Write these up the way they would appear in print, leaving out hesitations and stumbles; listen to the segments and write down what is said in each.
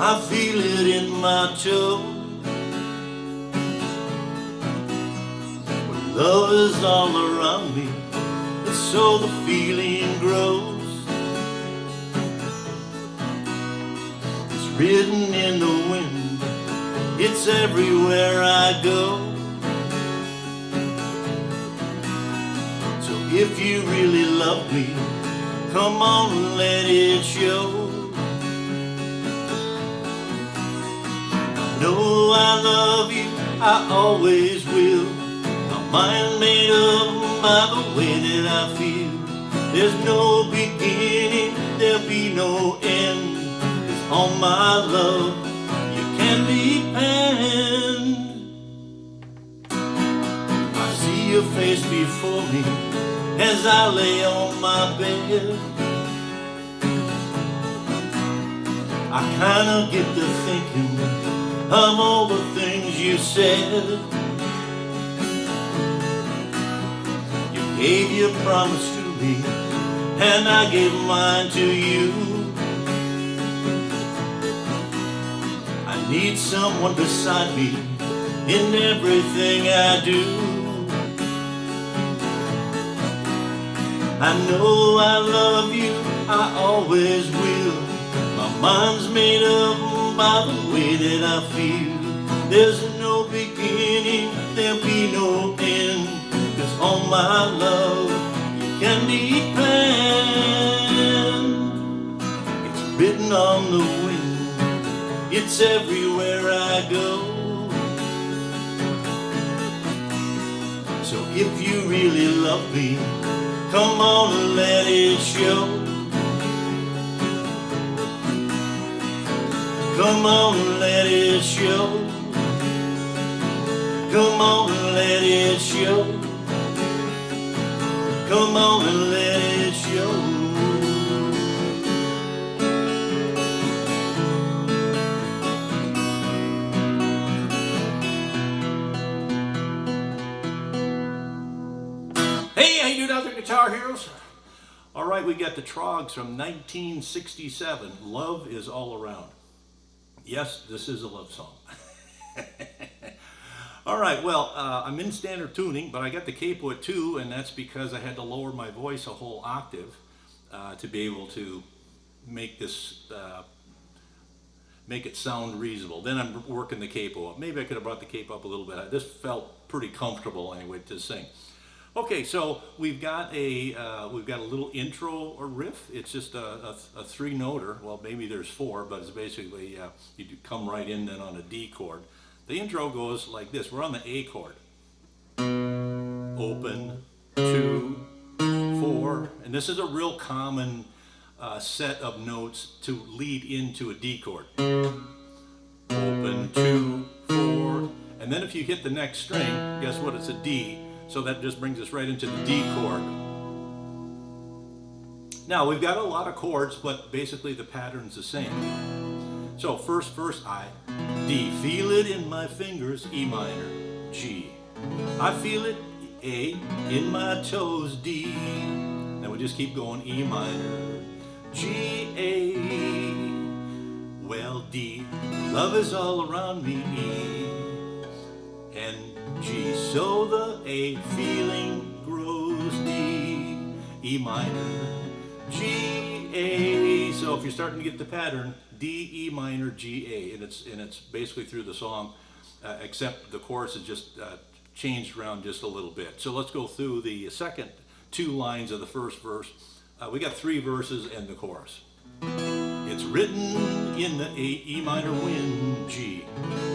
I feel it in my toes. When love is all around me, and so the feeling grows. It's written in the wind, it's everywhere I go. So if you really love me, come on and let it show. I know I love you, I always will. My mind made up by the way that I feel. There's no beginning, there'll be no end. 'Cause on my love you can depend. I see your face before me as I lay on my bed. I kinda get to thinking of all the things you said. You gave your promise to me, and I gave mine to you. I need someone beside me in everything I do. I know I love you, I always will. My mind's made up by the way that I feel. There's no beginning, there'll be no end. 'Cause on my love you can depend. It's written on the wind, it's everywhere I go. So if you really love me, come on and let it show. Come on and let it show. Come on and let it show. Come on and let it show. Hey, how you doing out there, Guitar Heroes? All right, we got the Troggs from 1967. Love is All Around. Yes, this is a love song. All right, well, I'm in standard tuning, but I got the capo at 2, and that's because I had to lower my voice a whole octave to be able to make this, make it sound reasonable. Then I'm working the capo up. Maybe I could have brought the capo up a little bit. This felt pretty comfortable anyway to sing. Okay, so we've got a little intro or riff. It's just a 3-noter. Well, maybe there's 4, but it's basically you come right in then on a D chord. The intro goes like this. We're on the A chord. Open, 2, 4, and this is a real common set of notes to lead into a D chord. Open, 2, 4, and then if you hit the next string, guess what? It's a D. So that just brings us right into the D chord. Now we've got a lot of chords, but basically the pattern's the same. So first verse, I, D, feel it in my fingers, E minor, G. I feel it, A, in my toes, D. Then we just keep going, E minor, G, A. Well, D, love is all around me, E, and G. So the A feeling grows, D, E minor, G, A. So if you're starting to get the pattern, D, E minor, G, A, and it's basically through the song, except the chorus is just changed around just a little bit. So let's go through the second 2 lines of the first verse. We got 3 verses and the chorus. It's written in the A, E minor wind, G.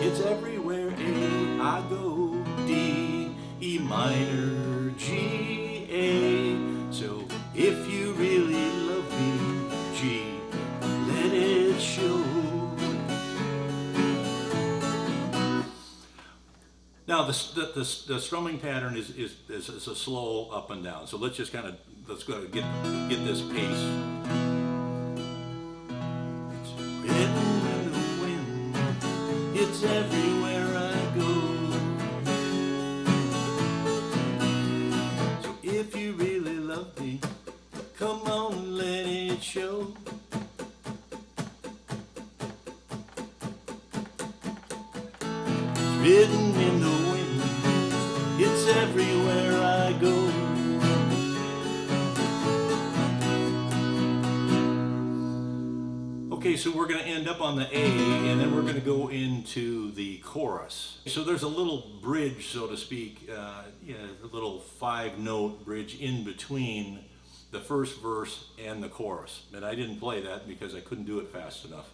It's everywhere, A, I go, D, E minor, G, A. So if you really love me, G, let it show. Now the strumming pattern is a slow up and down. So let's just kind of let's go get this pace. It's written in the wind. It's everywhere I go. So if you really love me, come on and let it show. written in the wind, it's everywhere I go. Okay, so we're going to end up on the A, and then we're going to go into the chorus. So there's a little bridge, so to speak, a little 5-note bridge in between the first verse and the chorus. And I didn't play that because I couldn't do it fast enough.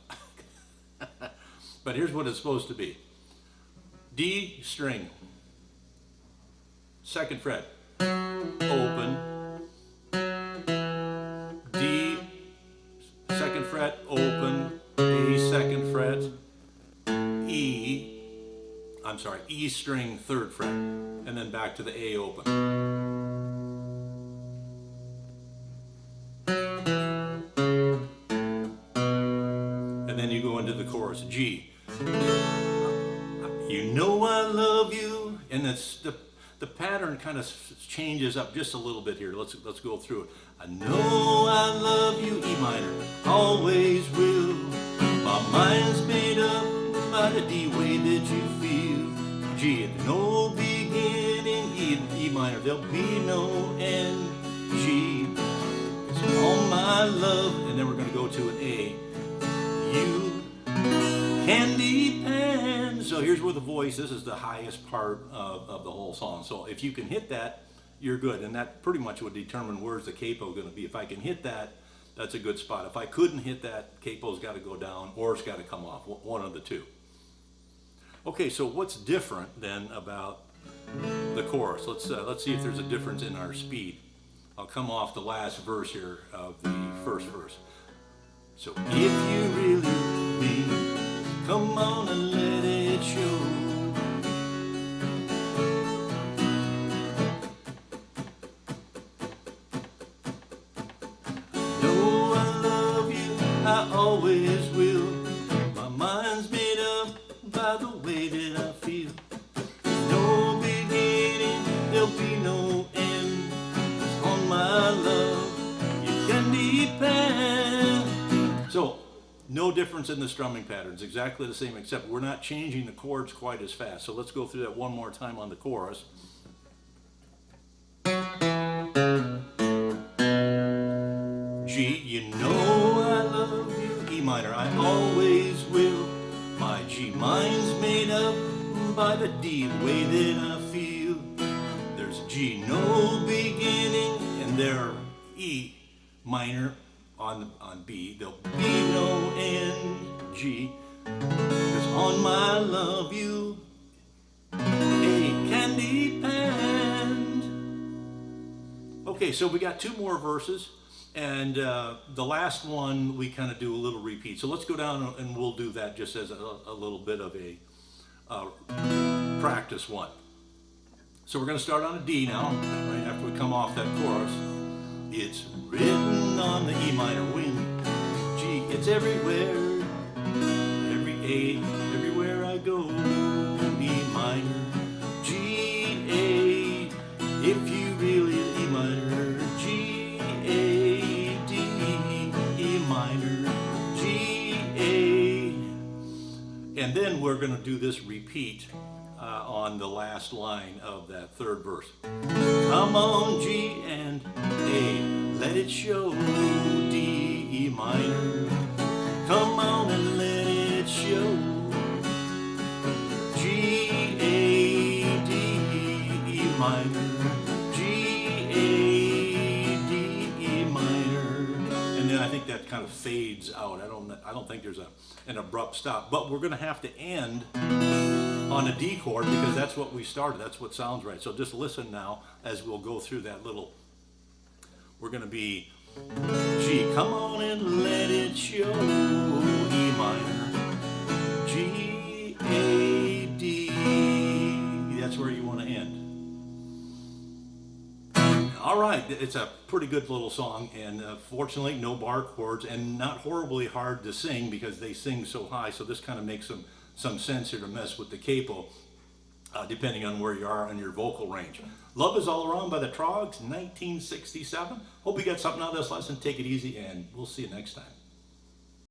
But here's what it's supposed to be. D string, 2nd fret, open, D, 2nd fret, open, A, 2nd fret, E string, 3rd fret, and then back to the A open. And then you go into the chorus, G. You know I love you, and that's the pattern kind of changes up just a little bit here. Let's go through it. I know I love you, E minor, always will. My mind's made up by the D way that you feel. G, no beginning, E minor, there'll be no end. G, it's all my love, and then we're going to go to an A. You can depend. So here's where the voice, this is the highest part of the whole song. So if you can hit that, you're good. And that pretty much would determine where's the capo going to be. If I can hit that, that's a good spot. If I couldn't hit that, capo's got to go down or it's got to come off, one of the two. Okay, so what's different then about the chorus? Let's see if there's a difference in our speed. I'll come off the last verse here of the first verse. So if you really mean, come on and let it show. Know I love you, I always will. My mind's made up by the way that I feel. No beginning, there'll be no end. On my love, you can depend. So, no difference in the strumming patterns, exactly the same, except we're not changing the chords quite as fast. So let's go through that one more time on the chorus. G, you know I love you, E minor, I always will. My G mind's made up by the D, the way that I feel. There's G, no beginning, and there E minor. On B, there'll be no end. G, 'cause on my love you, A can depend. Okay, so we got 2 more verses, and the last one we kind of do a little repeat. So let's go down and we'll do that just as a little bit of a practice one. So we're going to start on a D now, right after we come off that chorus. It's written on the E minor wind. G, it's everywhere. Every A, everywhere I go. E minor. G, A, if you really E minor. G, A, D, E minor. G, A. And then we're going to do this repeat on the last line of that 3rd verse. Come on, G and A, let it show. D, E minor. Come on and let it show. G, A, D, E minor. G, A, D, E minor. And then I think that kind of fades out. I don't think there's an abrupt stop, but we're going to have to end on a D chord because that's what we started. That's what sounds right. So just listen now as we'll go through that little. We're going to be G, come on and let it show. E minor. G, A, D. That's where you want to end. All right, it's a pretty good little song, and fortunately no bar chords and not horribly hard to sing because they sing so high. So this kind of makes some sense here to mess with the capo, depending on where you are in your vocal range. Love Is All Around by the Troggs, 1967. Hope you got something out of this lesson. Take it easy, and we'll see you next time.